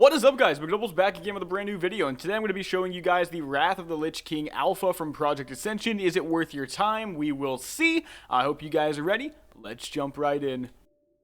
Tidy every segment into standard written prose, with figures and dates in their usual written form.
What is up, guys? Mcdoubles back again with a brand new video, and today I'm going to be showing you guys the Wrath of the Lich King Alpha from Project Ascension. Is it worth your time? We will see. I hope you guys are ready. Let's jump right in.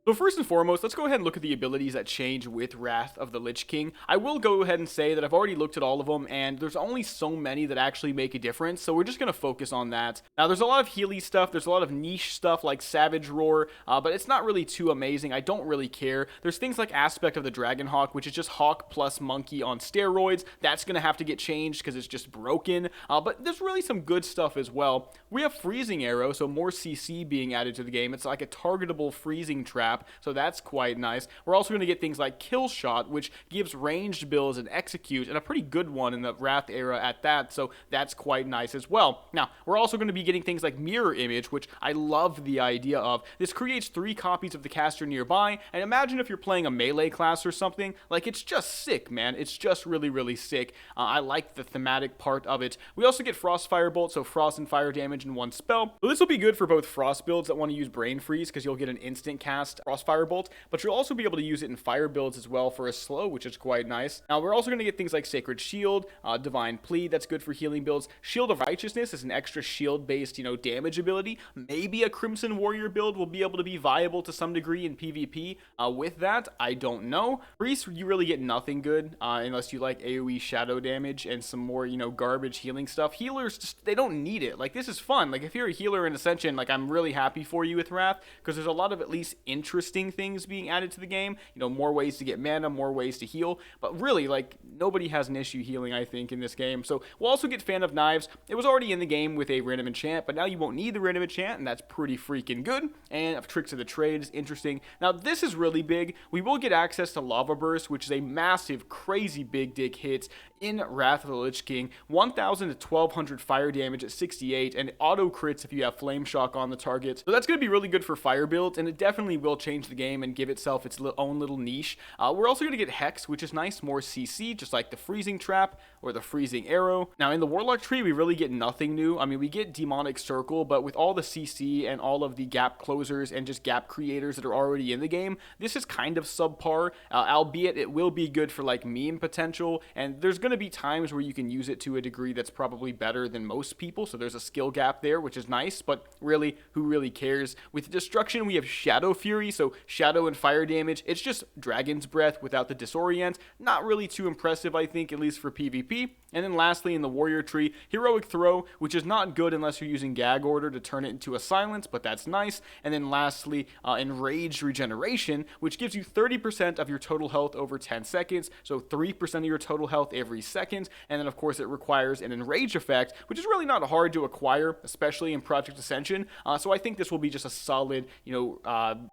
So first and foremost, let's go ahead and look at the abilities that change with Wrath of the Lich King. I will go ahead and say that I've already looked at all of them, and there's only so many that actually make a difference, so we're just going to focus on that. Now, there's a lot of Healy stuff, there's a lot of niche stuff like Savage Roar, but it's not really too amazing. I don't really care. There's things like Aspect of the Dragonhawk, which is just Hawk plus Monkey on steroids. That's going to have to get changed because it's just broken, but there's really some good stuff as well. We have Freezing Arrow, so more CC being added to the game. It's like a targetable freezing trap, so that's quite nice. We're also going to get things like Kill Shot, which gives ranged builds and execute, and a pretty good one in the Wrath era at that, so that's quite nice as well. Now, we're also going to be getting things like Mirror Image, which I love the idea of. This creates 3 copies of the caster nearby, and imagine if you're playing a melee class or something, like it's just sick, man. It's just really, really sick. I like the thematic part of it. We also get Frostfire Bolt, so frost and fire damage in one spell. So this will be good for both frost builds that want to use Brain Freeze, because you'll get an instant cast Frostfire Bolt, but you'll also be able to use it in fire builds as well for a slow, which is quite nice. Now, we're also going to get things like Sacred Shield, Divine Plead, that's good for healing builds. Shield of Righteousness is an extra shield-based, damage ability. Maybe a Crimson Warrior build will be able to be viable to some degree in PvP. With that, I don't know. Priest, you really get nothing good, unless you like AoE shadow damage and some more, garbage healing stuff. Healers, just, they don't need it. Like, this is fun. Like, if you're a healer in Ascension, like, I'm really happy for you with Wrath, because there's a lot of at least interesting things being added to the game. More ways to get mana, more ways to heal. But really, like, nobody has an issue healing, I think, in this game. So we'll also get Fan of Knives. It was already in the game with a random enchant, but now you won't need the random enchant, and that's pretty freaking good. And Tricks of the Trade is interesting. Now, this is really big. We will get access to Lava Burst, which is a massive, crazy big dick hit in Wrath of the Lich King. 1,000 to 1,200 fire damage at 68, and auto crits if you have Flame Shock on the target. So that's going to be really good for fire builds, and it definitely will change the game and give itself its own little niche. We're also going to get Hex, which is nice, more CC, just like the Freezing Trap or the Freezing Arrow. Now, in the Warlock tree, we really get nothing new. I mean, we get Demonic Circle, but with all the CC and all of the gap closers and just gap creators that are already in the game, this is kind of subpar, albeit it will be good for like meme potential, and there's going to be times where you can use it to a degree that's probably better than most people, so there's a skill gap there, which is nice, but really, who really cares? With Destruction, we have Shadow Fury, so shadow and fire damage. It's just Dragon's Breath without the Disorient. Not really too impressive, I think, at least for PvP. And then lastly, in the Warrior tree, Heroic Throw, which is not good unless you're using Gag Order to turn it into a silence, but that's nice. And then lastly, Enraged Regeneration, which gives you 30% of your total health over 10 seconds, so 3% of your total health every second. And then, of course, it requires an Enrage effect, which is really not hard to acquire, especially in Project Ascension. So I think this will be just a solid,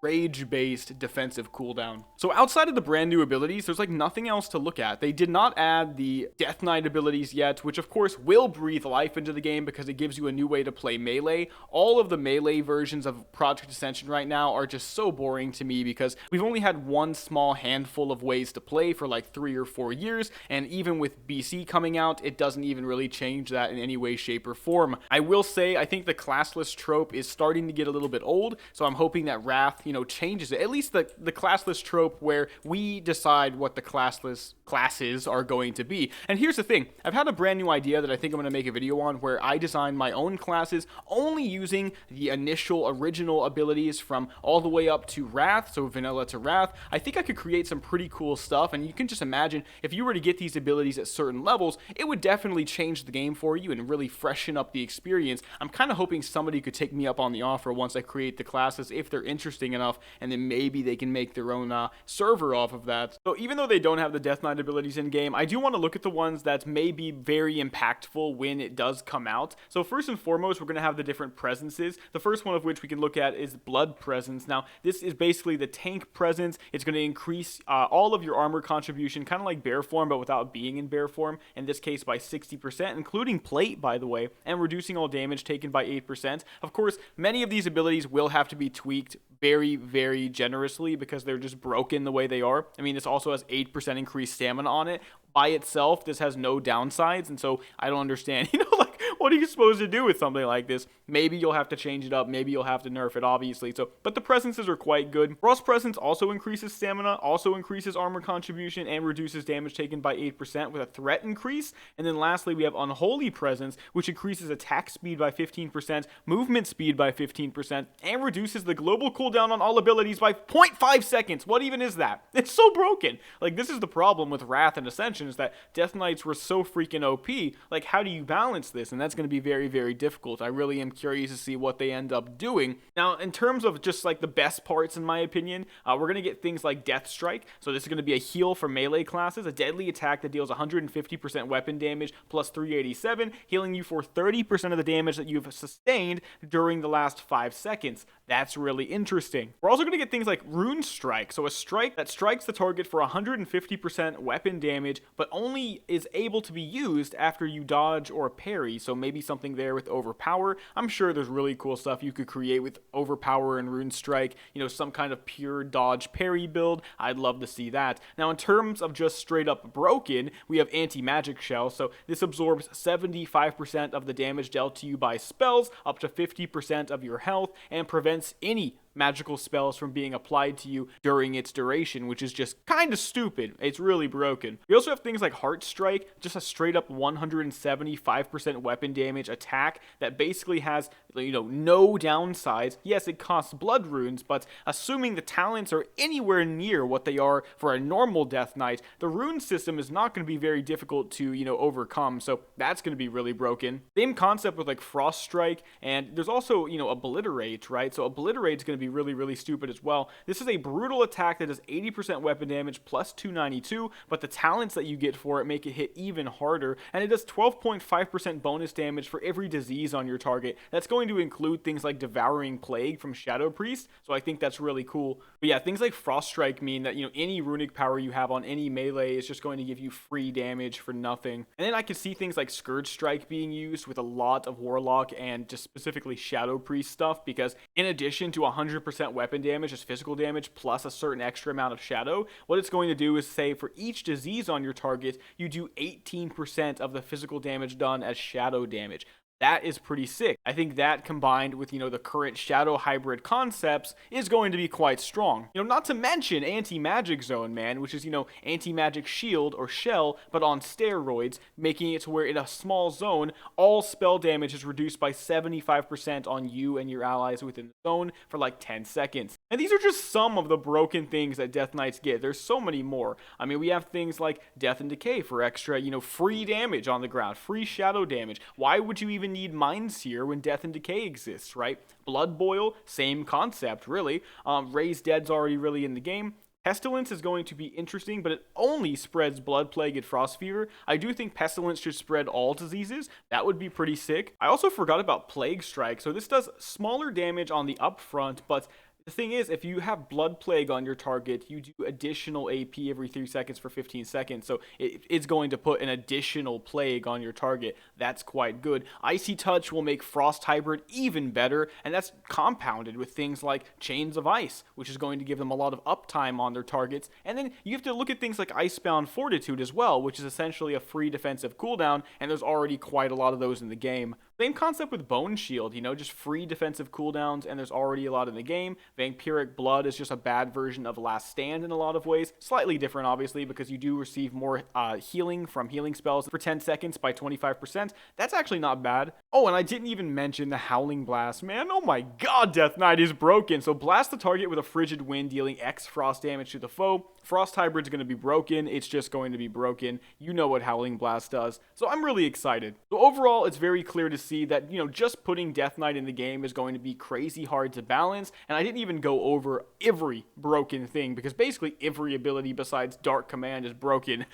rage-based defensive cooldown. So outside of the brand new abilities, there's like nothing else to look at. They did not add the Death Knight abilities yet, which of course will breathe life into the game because it gives you a new way to play melee. All of the melee versions of Project Ascension right now are just so boring to me because we've only had one small handful of ways to play for like 3 or 4 years, and even with BC coming out, it doesn't even really change that in any way, shape, or form. I will say, I think the classless trope is starting to get a little bit old, so I'm hoping that Wrath, changes it. At least the classless trope where we decide what the classless classes are going to be. And here's the thing, I've had a brand new idea that I think I'm going to make a video on where I design my own classes only using the initial original abilities from all the way up to Wrath, so vanilla to Wrath. I think I could create some pretty cool stuff, and you can just imagine if you were to get these abilities at certain levels, it would definitely change the game for you and really freshen up the experience. I'm kind of hoping somebody could take me up on the offer once I create the classes if they're interesting enough, and then maybe they can make their own server off of that. So even though they don't have the Death Knight abilities in game, I do want to look at the ones that may be very impactful when it does come out. So first and foremost, we're going to have the different presences. The first one of which we can look at is Blood Presence. Now, this is basically the tank presence. It's going to increase all of your armor contribution, kind of like bear form, but without being in bear form, in this case by 60%, including plate, by the way, and reducing all damage taken by 8%. Of course, many of these abilities will have to be tweaked very, very generously because they're just broken the way they are. I mean, this also has 8% increased stamina on it. By itself, this has no downsides, and so I don't understand, like, what are you supposed to do with something like this? Maybe you'll have to change it up. Maybe you'll have to nerf it, obviously. So, but the presences are quite good. Frost Presence also increases stamina, also increases armor contribution, and reduces damage taken by 8% with a threat increase. And then lastly, we have Unholy Presence, which increases attack speed by 15%, movement speed by 15%, and reduces the global cooldown on all abilities by 0.5 seconds. What even is that? It's so broken. Like, this is the problem with Wrath and Ascension, is that Death Knights were so freaking OP. Like, how do you balance this? And that's going to be very, very difficult. I really am curious to see what they end up doing. Now, in terms of just like the best parts, in my opinion, we're going to get things like Death Strike. So this is going to be a heal for melee classes, a deadly attack that deals 150% weapon damage plus 387, healing you for 30% of the damage that you've sustained during the last 5 seconds. That's really interesting. We're also going to get things like Rune Strike. So a strike that strikes the target for 150% weapon damage, but only is able to be used after you dodge or parry. So maybe something there with Overpower. I'm sure there's really cool stuff you could create with Overpower and Rune Strike. You know, some kind of pure dodge parry build. I'd love to see that. Now, in terms of just straight up broken, we have Anti-Magic Shell. So this absorbs 75% of the damage dealt to you by spells, up to 50% of your health, and prevents any magical spells from being applied to you during its duration, which is just kind of stupid. It's really broken. We also have things like Heart Strike, just a straight up 175% weapon damage attack that basically has, you know, no downsides. Yes, it costs blood runes, but assuming the talents are anywhere near what they are for a normal Death Knight, the rune system is not going to be very difficult to, you know, overcome. So that's going to be really broken. Same concept with like Frost Strike, and there's also, you know, Obliterate, right? So Obliterate is going to be really, really stupid as well. This is a brutal attack that does 80% weapon damage plus 292, but the talents that you get for it make it hit even harder, and it does 12.5% bonus damage for every disease on your target. That's going to include things like Devouring Plague from Shadow Priest, so I think that's really cool. But yeah, things like Frost Strike mean that, you know, any runic power you have on any melee is just going to give you free damage for nothing. And then I can see things like Scourge Strike being used with a lot of Warlock and just specifically Shadow Priest stuff, because in addition to 100% weapon damage as physical damage plus a certain extra amount of shadow, what it's going to do is say for each disease on your target, you do 18% of the physical damage done as shadow damage. That is pretty sick. I think that combined with, you know, the current shadow hybrid concepts is going to be quite strong. You know, not to mention Anti-Magic Zone, man, which is, you know, Anti-Magic Shield or Shell, but on steroids, making it to where in a small zone, all spell damage is reduced by 75% on you and your allies within the zone for like 10 seconds. And these are just some of the broken things that Death Knights get. There's so many more. I mean, we have things like Death and Decay for extra, you know, free damage on the ground, free shadow damage. Why would you even need Mind Seer when Death and Decay exists, right? Blood Boil, same concept, really. Raise Dead's already really in the game. Pestilence is going to be interesting, but it only spreads Blood Plague and Frost Fever. I do think Pestilence should spread all diseases. That would be pretty sick. I also forgot about Plague Strike. So this does smaller damage on the upfront, but the thing is, if you have Blood Plague on your target, you do additional AP every 3 seconds for 15 seconds. So it's going to put an additional plague on your target. That's quite good. Icy Touch will make Frost Hybrid even better, and that's compounded with things like Chains of Ice, which is going to give them a lot of uptime on their targets. And then you have to look at things like Icebound Fortitude as well, which is essentially a free defensive cooldown, and there's already quite a lot of those in the game. Same concept with Bone Shield, you know, just free defensive cooldowns, and there's already a lot in the game. Vampiric Blood is just a bad version of Last Stand in a lot of ways. Slightly different, obviously, because you do receive more healing from healing spells for 10 seconds by 25%. That's actually not bad. Oh, and I didn't even mention the Howling Blast, man. Oh my god, Death Knight is broken. So blast the target with a Frigid Wind, dealing X frost damage to the foe. Frost Hybrid's going to be broken. It's just going to be broken. You know what Howling Blast does. So I'm really excited. So overall, it's very clear to see that, you know, just putting Death Knight in the game is going to be crazy hard to balance. And I didn't even go over every broken thing, because basically every ability besides Dark Command is broken.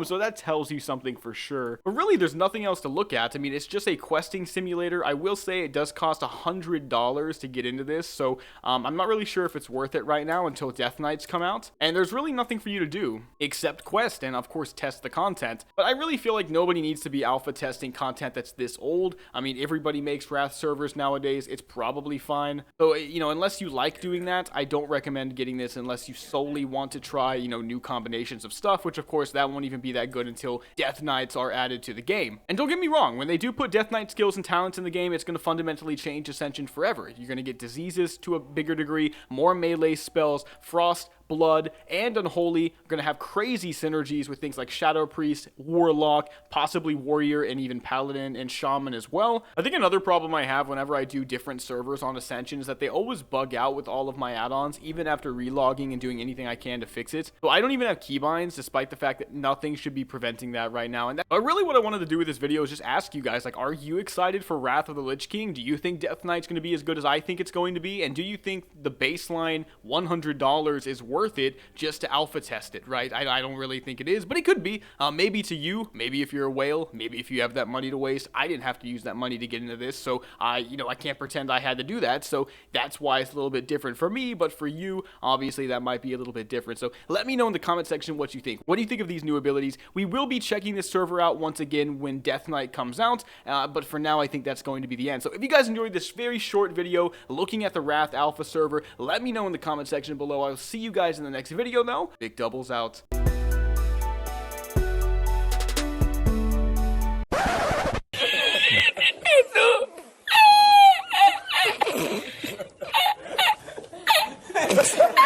So that tells you something for sure. But really, there's nothing else to look at. I mean, it's just a questing simulator. I will say it does cost $100 to get into this. So I'm not really sure if it's worth it right now until Death Knights come out. And there's really nothing for you to do except quest and, of course, test the content. But I really feel like nobody needs to be alpha testing content that's this old. mean, everybody makes Wrath servers nowadays. It's probably fine. So, you know, unless you like doing that, I don't recommend getting this unless you solely want to try, you know, new combinations of stuff, which of course that won't even be that good until Death Knights are added to the game. And don't get me wrong, when they do put Death Knight skills and talents in the game, it's going to fundamentally change Ascension forever. You're going to get diseases to a bigger degree, more melee spells, frost, blood, and unholy. Are going to have crazy synergies with things like Shadow Priest, Warlock, possibly Warrior, and even Paladin and Shaman as well. I think another problem I have whenever I do different servers on Ascension is that they always bug out with all of my add-ons, even after relogging and doing anything I can to fix it. So I don't even have keybinds, despite the fact that nothing should be preventing that right now. But really what I wanted to do with this video is just ask you guys, like, are you excited for Wrath of the Lich King? Do you think Death Knight's going to be as good as I think it's going to be? And do you think the baseline $100 is worth it just to alpha test it, right? I don't really think it is, but it could be. Maybe to you, maybe if you're a whale, maybe if you have that money to waste. I didn't have to use that money to get into this, so I can't pretend I had to do that, so that's why it's a little bit different for me, but for you, obviously that might be a little bit different. So let me know in the comment section what you think. What do you think of these new abilities? We will be checking this server out once again when Death Knight comes out, but for now I think that's going to be the end. So if you guys enjoyed this very short video looking at the Wrath Alpha server, let me know in the comment section below. I'll see you guys in the next video though. Mcdoubles out. It's